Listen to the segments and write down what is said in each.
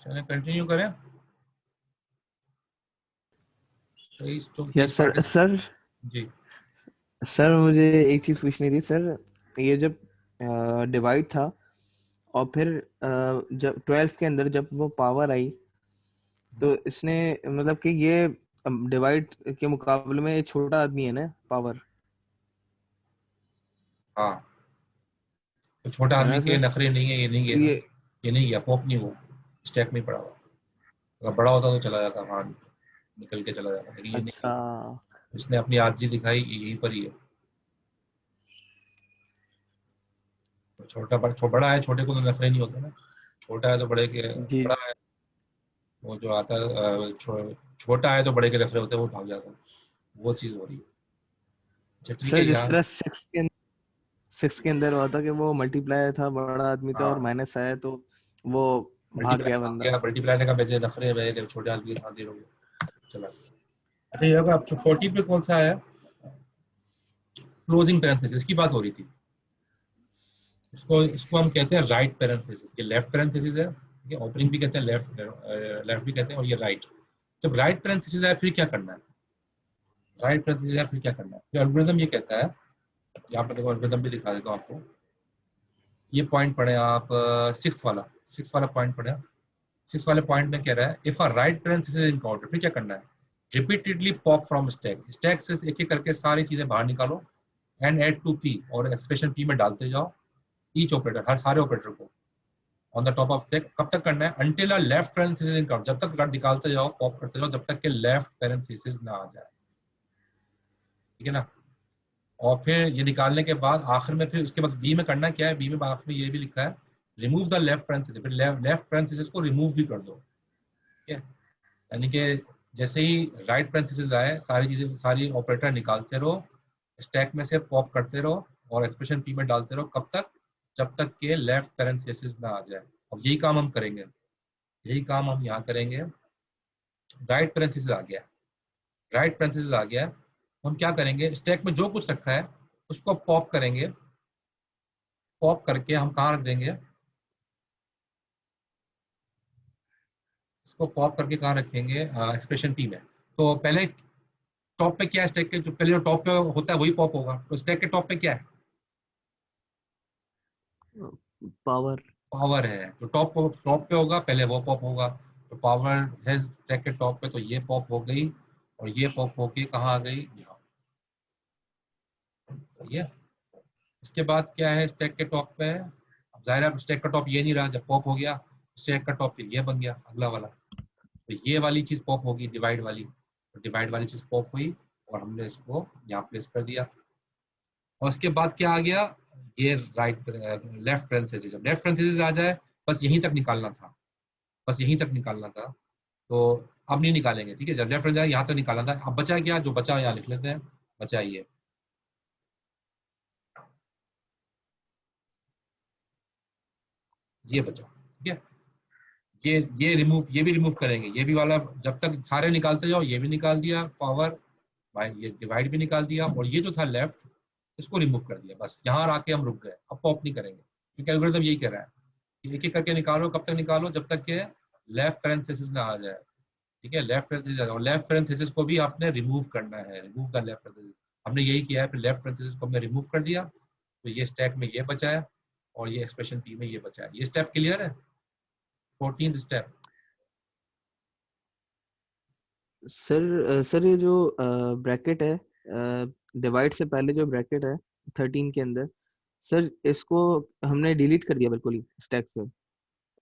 चलिए कंटिन्यू करें। Yes sir. Sir जी sir मुझे एक चीज पूछनी थी सर। ये जब डिवाइड था और फिर जब 12 के अंदर जब वो पावर आई, तो इसने मतलब कि ये डिवाइड के मुकाबले में छोटा आदमी है ना पावर, हाँ, तो छोटा है आदमी ना के सर? नखरे नहीं है, ये नहीं तो गया ना। ये ये नहीं गया, पॉप नहीं हुआ, स्टैक में पड़ा हुआ। अगर बड़ा होता तो चला जाता वहां, निकल के चला जाता, लेकिन ये नहीं अच्छा। गया। इसने अपनी आर्जी दिखाई, यहीं पर ही है। तो बड़ा है, छोटे को तो नखरे नहीं होते ना। छोटा है तो बड़े के, जी बड़ा है वो जो आता है, छोटा है तो बड़े के नखरे होते हैं, वो भाग जाता है। वो चीज हो रही है। अच्छा ठीक है सर, जिस यहाँ। तरह सिक्स के अंदर हुआ था कि वो मल्टीप्लाई था, बड़ा आदमी था और हाँ, माइनस आया तो वो भाग मल्टीप्लाई गया भाग बंदा। गया, मल्टीप्लाई ने कहा मेरे नखरे मेरे छोटे आदमी के साथ ही रहोगे, चला गया। अच्छा ये होगा, 40 पे कौन सा आया? क्लोजिंग पैरेंथेसिस की बात हो रही थी। इसको हम कहते हैं राइट पैरेंथेसिस। ये लेफ्ट पैरेंथेसिस है, ठीक है, ओपनिंग भी कहते हैं, लेफ्ट लेफ्ट भी कहते हैं, और ये राइट। जब राइट पैरेंथेसिस है फिर क्या करना है? राइट पैरेंथेसिस है फिर क्या करना है? एल्गोरिथम ये कहता है, यहाँ पर देखो एल्गोरिथम भी दिखा देता हूँ आपको। ये पॉइंट पढ़े आप, सिक्स वाला पॉइंट पढ़े। सिक्स वाले पॉइंट में कह रहा है if a right parenthesis is encountered, फिर क्या करना है? Repeatedly pop from stack, stack से एक एक करके सारी चीजें बाहर निकालो, एंड एड टू पी, और एक्सप्रेशन पी में डालते जाओ ईच ऑपरेटर, हर सारे ऑपरेटर को on the top of stack. कब तक करना है? Until a left parenthesis in count, जब तक निकालते जाओ, पॉप करते जाओ, जब तक के लेफ्ट पैरेंथेसिस ना आ जाए, ठीक है ना। और फिर ये निकालने के बाद आखिर में, फिर उसके बाद बी में करना क्या है? बी में आखिर में ये भी लिखा है, रिमूव द लेफ्ट पैरेंथेसिस, फिर लेफ्ट पैरेंथेसिस को रिमूव भी कर दो, ठीक है। यानी कि जैसे ही राइट पैरेंथेसिस आए, सारी चीजें, सारी ऑपरेटर निकालते रहो, स्टैक में से पॉप करते रहो, और एक्सप्रेशन पी में डालते रहो, कब तक? जब तक के लेफ्ट पैरेंथेसिस ना आ जाए। अब यही काम हम करेंगे, यही काम हम यहाँ करेंगे। राइट पैरेंथेसिस आ गया, राइट पैरेंथेसिस आ गया, हम क्या करेंगे? स्टैक में जो कुछ रखा है उसको पॉप करेंगे, पॉप करके हम कहाँ रख देंगे? इसको पॉप करके कहाँ रखेंगे? एक्सप्रेशन पी में। तो पहले टॉप पे क्या है? स्टैक के जो पहले जो टॉप पे होता है वही पॉप होगा, तो स्टैक के टॉप पे क्या है? पावर। पावर है, तो टॉप पे होगा, पहले वो पॉप होगा। तो पावर है स्टैक के टॉप पे, तो ये पॉप हो गई, और ये पॉप होके कहाँ आ गई? यहाँ। सही है। इसके बाद क्या है स्टैक के टॉप पे? अब जाहिर है स्टैक का टॉप ये नहीं रहा, जब पॉप हो गया स्टैक का टॉप, फिर ये बन गया अगला वाला। तो ये वाली चीज पॉप होगी, डिवाइड वाली, तो डिवाइड वाली चीज पॉप हुई, और हमने इसको यहाँ प्लेस कर दिया। और उसके बाद क्या आ गया? ये राइट लेफ्ट पैरेंथेसिस, जब लेफ्ट पैरेंथेसिस आ जाए, बस यहीं तक निकालना था, बस यहीं तक निकालना था। तो अब नहीं निकालेंगे, ठीक है। जब लेफ्ट पैरेंथेसिस यहाँ तक निकालना था, अब बचा क्या? जो बचा यहाँ लिख लेते हैं, बचा ये बचा, ठीक है। ये भी रिमूव करेंगे, ये भी वाला, जब तक सारे निकालते जाओ, ये भी निकाल दिया पावर भाई, ये डिवाइड भी निकाल दिया, और ये जो था लेफ्ट, इसको रिमूव कर दिया। बस यहाँ आके हम रुक गए, अब पॉप नहीं करेंगे, क्योंकि एल्गोरिथम यही कह रहा है कि एक एक करके निकालो। कब तक निकालो? जब तक के लेफ्ट पैरेंथेसिस ना आ जाए, ठीक है। लेफ्ट पैरेंथेसिस आ जाए, और लेफ्ट पैरेंथेसिस को भी आपने रिमूव करना है, रिमूव द लेफ्ट पैरेंथेसिस। हमने यही किया है, फिर लेफ्ट पैरेंथेसिस को हमने रिमूव कर दिया, तो ये स्टैक में ये बचा है, और ये एक्सप्रेशन पी में ये बचा है। ये स्टेप क्लियर है? 14th step. सर ये जो ब्रैकेट है, डिवाइड से पहले जो ब्रैकेट है 13 के अंदर, सर इसको हमने डिलीट कर दिया बिल्कुल ही स्टैक से। ये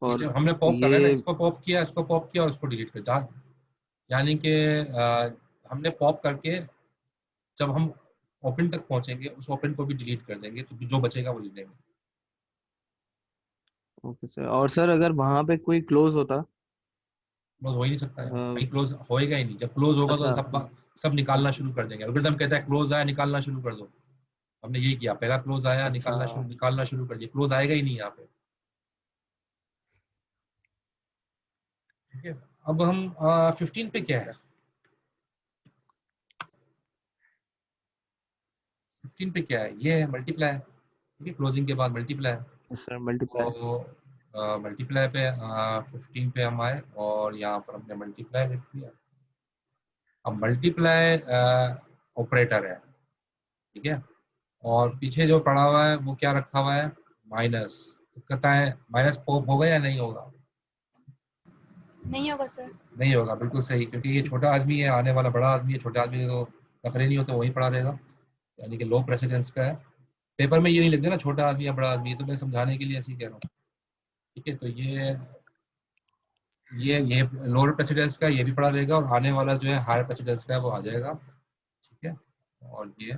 और जब हमने पॉप कर रहे हैं ना, ये इसको पॉप किया, इसको पॉप किया, और इसको डिलीट कर यानी कि हमने पॉप करके जब हम ओपन तक पहुंचेंगे, उस ओपन को भी डिलीट कर देंगे, तो जो बचेगा वो लिख देंगे। Okay sir. और सर अगर वहां पे कोई क्लोज होता? क्लोज हो ही नहीं सकता है, अ, कहीं क्लोज होएगा ही नहीं। जब क्लोज होगा तो अच्छा। सब सब निकालना शुरू कर देंगे। एल्गोरिथम कहता है क्लोज आया, निकालना शुरू कर दो। हमने यही किया, पहला क्लोज आया, अच्छा। निकालना शुरू कर दिया, क्लोज आएगा ही नहीं यहाँ पे, ठीक है। अब हम 15 पे क्या है? 15 पे क्या है? ये है मल्टीप्लाई, ठीक है, क्लोजिंग के बाद मल्टीप्लाई। Sir multiply. तो मल्टीप्लाई पे 15 पे हम आए और यहाँ पर हमने मल्टीप्लाई लिख दिया। अब मल्टीप्लाई ऑपरेटर है, ठीक है, और पीछे जो पड़ा हुआ है वो क्या रखा हुआ है, माइनस। तो कहता है माइनस पॉप होगा या नहीं होगा? नहीं होगा सर। नहीं होगा, बिल्कुल सही, क्योंकि ये छोटा आदमी है, आने वाला बड़ा आदमी है, छोटा आदमी तो नखरे नहीं होते, वहीं पड़ा रहेगा, यानी कि लो प्रेसिडेंस का है। पेपर में ये नहीं लिखते ना छोटा आदमी या बड़ा आदमी, तो मैं समझाने के लिए ऐसे ही कह रहा हूँ, ठीक है। तो ये लोअर प्रेसिडेंस का ये भी पड़ा रहेगा, और आने वाला जो है हायर प्रेसिडेंस का है वो आ जाएगा, ठीक है। और ये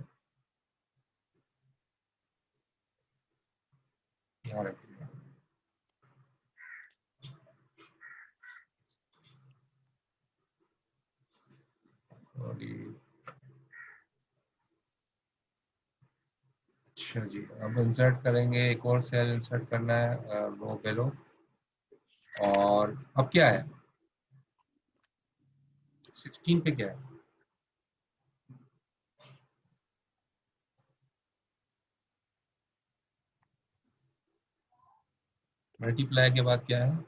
यहाँ रखिए। और ये अच्छा जी, अब इंसर्ट करेंगे, एक और सेल इंसर्ट करना है, रो पे लो। और अब क्या है 16 पे क्या है, मल्टीप्लाई के बाद क्या है,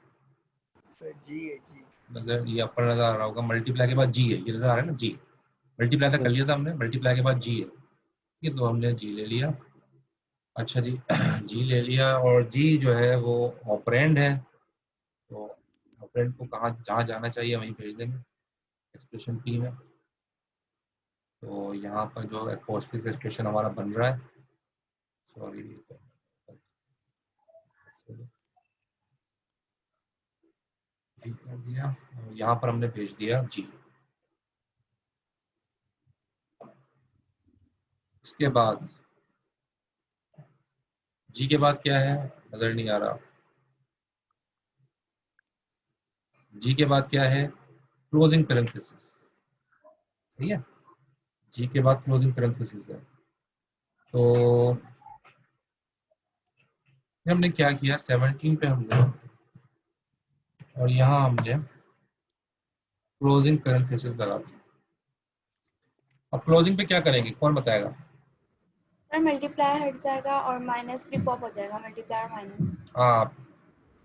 जी है जी। नजर ये अपर नजर आ रहा होगा, मल्टीप्लाई के बाद जी है, ये नजर आ रहा है ना, जी। मल्टीप्लाई तक कर लिया था हमने, मल्टीप्लाई के बाद जी है, ये तो हमने जी ले लिया। अच्छा जी जी ले लिया, और जी जो है वो ऑपरेंड है, तो ऑपरेंड को कहाँ जहाँ जाना चाहिए वहीं भेज देंगे एक्सप्रेशन पी में। तो यहाँ पर जो पोस्टफिक्स एक्सप्रेशन हमारा बन रहा है, सॉरी जी कर दिया, और यहाँ पर हमने भेज दिया जी। इसके बाद जी के बाद क्या है, नजर नहीं आ रहा, जी के बाद क्या है, क्लोजिंग पैरेंथेसिस, ठीक है, जी के बाद क्लोजिंग पैरेंथेसिस है। तो हमने क्या किया, 17 पे हमने, और यहाँ हमने क्लोजिंग पैरेंथेसिस लगा दी। अब क्लोजिंग पे क्या करेंगे, कौन बताएगा? सर मल्टीप्लाई हट जाएगा और माइनस भी पॉप हो जाएगा, मल्टीप्लाई और माइनस। हाँ,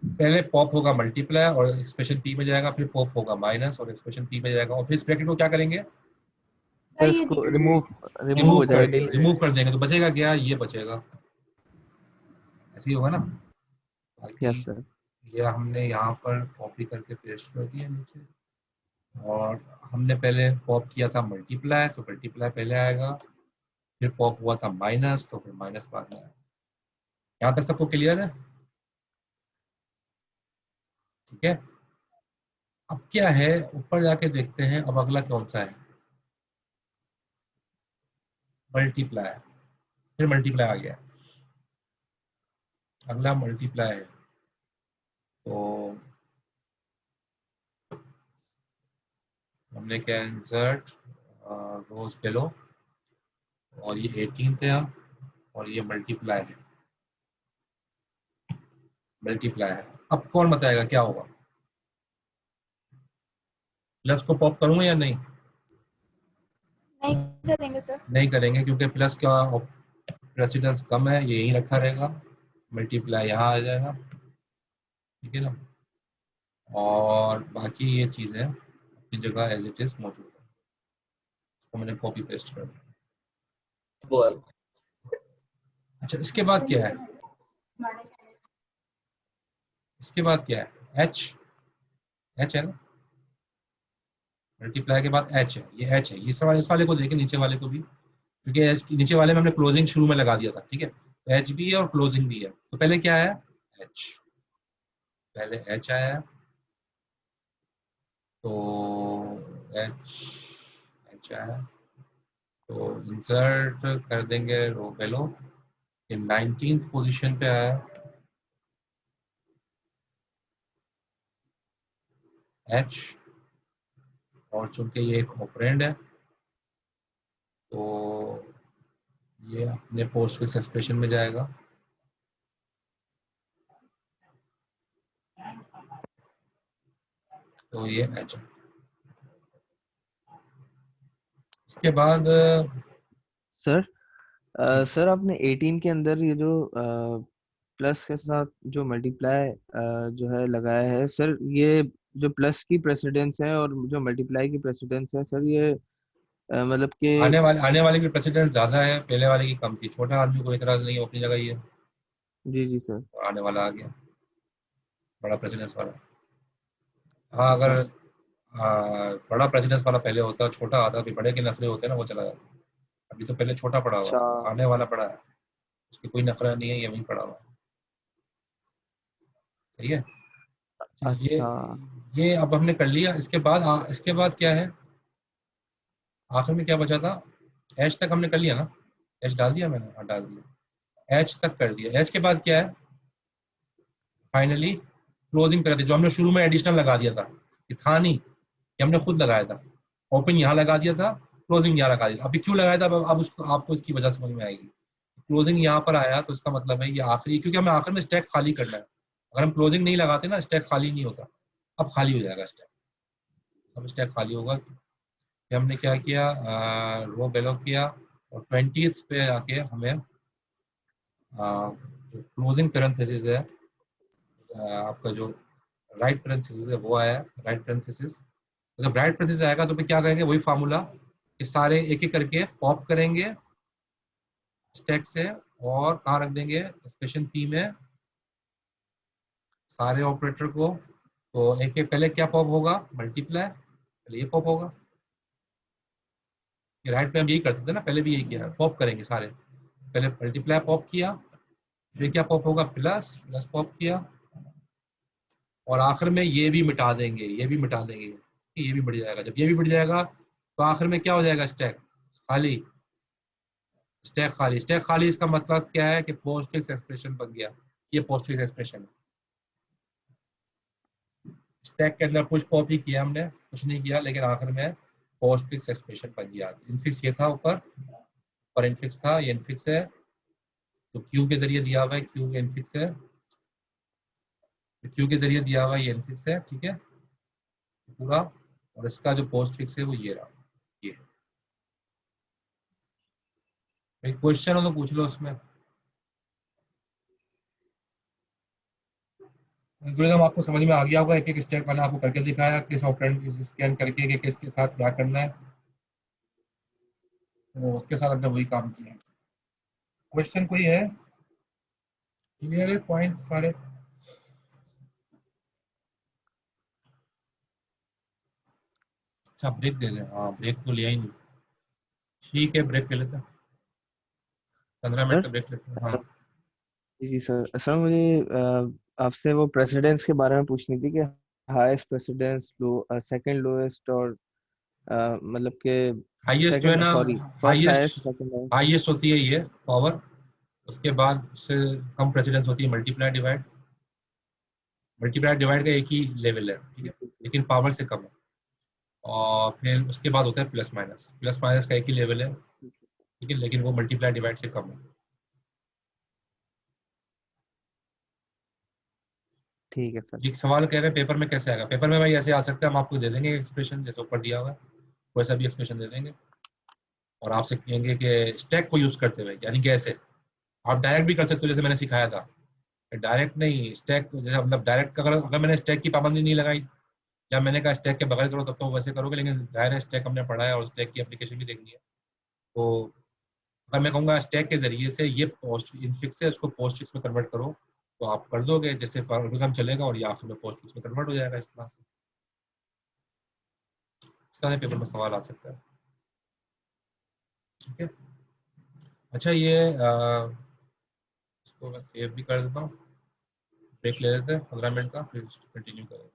पहले पॉप होगा मल्टीप्लाई और एक्सप्रेशन पी में जाएगा, फिर पॉप होगा माइनस और एक्सप्रेशन पी में जाएगा, और फिर इस ब्रैकेट को क्या करेंगे, सर सर ये इसको रिमूव हो जाएगा। रिमूव कर देंगे, तो बचेगा क्या, ये बचेगा, ऐसे ही होगा ना। बाकी यस सर। ये हमने यहाँ पर कॉपी करके पेस्ट कर दिया नीचे, और हमने पहले पॉप किया था मल्टीप्लाई, तो मल्टीप्लाई पहले आएगा, फिर पॉप हुआ था माइनस, तो फिर माइनस बाद में आएगा। यहाँ तक सबको क्लियर है, ठीक है। अब क्या है, ऊपर जाके देखते हैं, अब अगला कौन सा है, मल्टीप्लाई, फिर मल्टीप्लाई आ गया, अगला मल्टीप्लाई है। तो हमने क्या, इंसर्ट रोज पे लो, और ये 18 थे हम, और ये मल्टीप्लाई है, मल्टीप्लाई है। अब कौन बताएगा क्या होगा, प्लस को पॉप करूंगा या नहीं? नहीं करेंगे सर। नहीं करेंगे, क्योंकि प्लस का प्रेसिडेंस कम है, ये यहीं रखा रहेगा, मल्टीप्लाई यहाँ आ जाएगा, ठीक है ना। और बाकी ये चीज़ें अपनी जगह एज इट इज मौजूद है, तो मैंने कॉपी पेस्ट कर दिया। अच्छा, इसके बाद क्या है, इसके बाद क्या है, एच, एच है ना, मल्टीप्लाई के बाद एच है, ये एच है, इस वाले को देखिए, नीचे वाले को भी, क्योंकि नीचे वाले में हमने क्लोजिंग शुरू में लगा दिया था, ठीक है, तो एच भी है और क्लोजिंग भी है। तो पहले क्या है, एच, पहले एच आया है, तो एच, एच आया, तो इंसर्ट कर देंगे रो पे लो, ये 19th पोजीशन पे आया एच, और चूंकि ये एक ऑपरेंड है, तो ये अपने पोस्टफिक्स एक्सप्रेशन में जाएगा, तो ये एच है। इसके बाद सर सर आपने 18 के अंदर ये जो प्लस के साथ जो मल्टीप्लाई जो है लगाया है सर, ये जो प्लस की प्रेसिडेंस है और जो मल्टीप्लाई की प्रेसिडेंस है सर, ये मतलब कि आने वाले की प्रेसिडेंस ज्यादा है, पहले वाले की कम थी। छोटा आदमी कोई इतराज नहीं है, अपनी जगह ही है। जी जी सर। और आने वाला आ गया बड़ा प्रेसिडेंस वाला। हाँ, अगर अच्छा बड़ा प्रेसिडेंस वाला पहले होता, छोटा आता, अभी बड़े के नखरे होते हैं ना, वो चला जाता। अभी तो पहले छोटा पड़ा हुआ अच्छा है, आने वाला पड़ा है, उसकी कोई नखरा नहीं है, ये वहीं पड़ा हुआ है। सही है। तो अच्छा ये अब हमने कर लिया। इसके बाद क्या है, आखिर में क्या बचा था? एच तक हमने कर लिया ना? एच डाल दिया मैंने, हाँ डाल दिया, एच तक कर दिया। एच के बाद क्या है? फाइनली क्लोजिंग कर दी, जो हमने शुरू में एडिशनल लगा दिया था। ये था नहीं, ये हमने खुद लगाया था। ओपन यहाँ लगा दिया था, क्लोजिंग यहाँ लगा दिया। अभी क्यों लगाया था, अब उसको आपको इसकी वजह समझ में आएगी। क्लोजिंग यहाँ पर आया तो इसका मतलब है ये आखिरी, क्योंकि हमें आखिर में स्टैक खाली करना है। अगर हम क्लोजिंग नहीं लगाते ना, स्टैक खाली नहीं होता। अब खाली हो जाएगा स्टैक, अब स्टैक खाली होगा। फिर हमने क्या किया, रो बेलो किया, और 20th पे आके हमें जो क्लोजिंग पैरेंथेसिस है, आपका जो राइट पैरेंथेसिस है वो आया। राइट पैरेंथेसिस, जब राइट पैरेंथेसिस आएगा तो फिर क्या करेंगे, वही फार्मूला कि सारे एक एक करके पॉप करेंगे स्टैक से, और कहाँ रख देंगे, एक्सप्रेशन पी में, सारे ऑपरेटर को। तो एक एक पहले क्या पॉप होगा, मल्टीप्लाई, पहले ये पॉप होगा। ये राइट पे हम यही करते थे ना, पहले भी यही किया, पॉप करेंगे सारे। पहले मल्टीप्लाई पॉप किया, फिर क्या पॉप होगा, प्लस, प्लस पॉप किया, और आखिर में ये भी मिटा देंगे, ये भी मिटा देंगे, ये भी बढ़ जाएगा। जब ये भी बढ़ जाएगा तो आखिर में क्या हो जाएगा, स्टैक खाली। स्टैक खाली, स्टैक खाली, इसका मतलब क्या है कि पोस्टफिक्स एक्सप्रेशन बन गया। ये पोस्टफिक्स एक्सप्रेशन है। स्टैक के अंदर कुछ पॉप ही किया हमने, कुछ नहीं किया, लेकिन आखिर में पोस्टफिक्स एक्सप्रेशन बन गया। इनफिक्स ये था ऊपर, और इनफिक्स था, ये इनफिक्स है, तो क्यू के जरिए दिया हुआ है, क्यू के इनफिक्स है, क्यू के जरिए दिया हुआ है, ये इनफिक्स है, ठीक है पूरा। और इसका जो पोस्ट फिक्स है वो ये रहा, ये। एक क्वेश्चन हो तो पूछ लो उसमें। एल्गोरिथम आपको समझ में आ गया होगा, एक एक स्टेप मैंने आपको करके दिखाया, किस ऑपरेंड स्कैन करके कि किसके साथ क्या करना है, तो उसके साथ हमने वही काम किया। क्वेश्चन कोई है? क्लियर है पॉइंट सारे? अच्छा ब्रेक दे दें, हाँ ब्रेक तो लिया ही नहीं। ठीक है, ब्रेक ले लेते हैं, 15 मिनट सर। का ब्रेक लेते हैं, हाँ। जी जी सर। सर मुझे आपसे वो प्रेसिडेंस के बारे में पूछनी थी कि हाईएस्ट प्रेसिडेंस, लो सेकंड लोएस्ट, और मतलब कि हाईएस्ट जो है सेकंड, ना, sorry, first highest, highest, second highest. Highest होती है ये पावर। उसके बाद उससे कम प्रेसिडेंस होती है मल्टीप्लाई डिवाइड। मल्टीप्लाई डिवाइड का एक ही लेवल है, ठीक है, लेकिन पावर से कम है। और फिर उसके बाद होता है प्लस माइनस। प्लस माइनस का एक ही लेवल है, ठीक है, लेकिन वो मल्टीप्लाई डिवाइड से कम है। ठीक है सर। एक सवाल कह रहे हैं पेपर में कैसे आएगा? पेपर में भाई ऐसे आ सकता है, हम आपको दे देंगे एक्सप्रेशन जैसे ऊपर दिया हुआ है, वैसा भी एक्सप्रेशन दे देंगे, और आपसे कहेंगे कि स्टैक को यूज करते हुए, यानी कि ऐसे आप डायरेक्ट भी कर सकते हो जैसे मैंने सिखाया था। डायरेक्ट नहीं, स्टैक जैसे मतलब डायरेक्ट, अगर अगर मैंने स्टैक की पाबंदी नहीं लगाई, या मैंने कहा स्टैक के बगैर करो, तब तो वैसे करोगे, लेकिन जाहिर है स्टैक हमने पढ़ा है और स्टैक की एप्लीकेशन भी देखनी है। तो अगर मैं कहूँगा स्टैक के जरिए से ये पोस्ट इनफिक्स है, उसको पोस्ट फिक्स में कन्वर्ट करो, तो आप कर दोगे, जैसे एल्गोरिथम चलेगा और ये आखिर में पोस्ट फिक्स में कन्वर्ट हो जाएगा। इस तरह से, इस तरह पेपर में सवाल आ सकता है, ठीक है। अच्छा, ये इसको मैं सेव भी कर देता हूँ। ब्रेक ले लेते हैं 15 मिनट का, फिर कंटिन्यू करेंगे।